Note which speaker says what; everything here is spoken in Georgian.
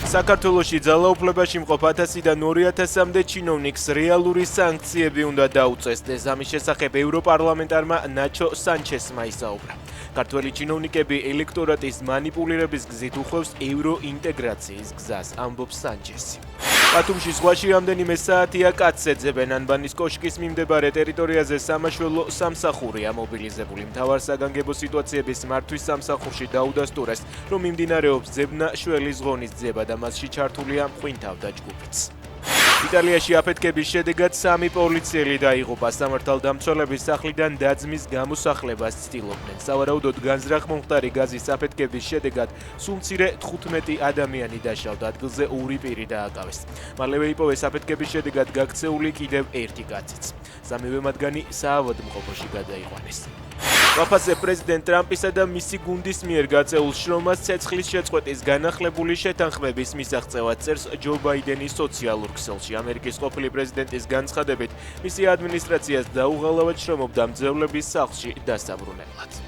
Speaker 1: საქართველოში ძალაუფლებაში მყოფ 1000-დან 2000-მდე ჩინოვნიკს რეალური სანქციები უნდა დაუწეს. ამის შესახებ ევროპარლამენტარმა ნაჩო სანჩესმა ისაუბრა. ქართველი ჩინოვნიკები ელექტორატის მანიპულირების გზით უხვევს ევროინტეგრაციის გზას, ამბობს სანჩესი. ბათუმში ზღვაში რამდენიმე საათია კაცს ეძებენ. ანბანის კოშკის მიმდებარე ტერიტორიაზე სამაშველო სამსახურია მობილიზებული. მთავარსაგანგებო სიტუაციების მართვის სამსახურში დაუდასტურეს, რომ მიმდინარეობს ძებნა შველის ღონის ძება და მასში ჩართულია მღვინთავდა ჯგუფიც. იტალიაში აფეთქების შედეგად 3 პოლიციელი დაიღუპა. სამართალდამცველების სახლიდან დაძმის გამოსახლებას ცდილობდნენ. სავარაუდოდ განზრახ-მომხდარი გაზის აფეთქების შედეგად სულ მცირე 15 ადამიანი დაშავდა. ადგილზე 2 პირი დააკავეს. მალევე იპოვეს აფეთქების შედეგად გაქცეული კიდევ 1 კაციც. 3-ვე მათგანი საავადმყოფოში გადაიყვანეს. ვაფაზე პრეზიდენტ ტრამპისა და მისი გუნდის მიერ გაწეულ შრომას ცეცხლის შეწყვეტის განახლებული შეთანხმების მისაღწევად წერს ჯო ბაიდენის სოციალურ ქსელში. ამერიკის ყოფილი პრეზიდენტის განცხადებით, მისი ადმინისტრაციას დაუღალავად შრომობდა მძევლების სახლში დასაბრუნებლად.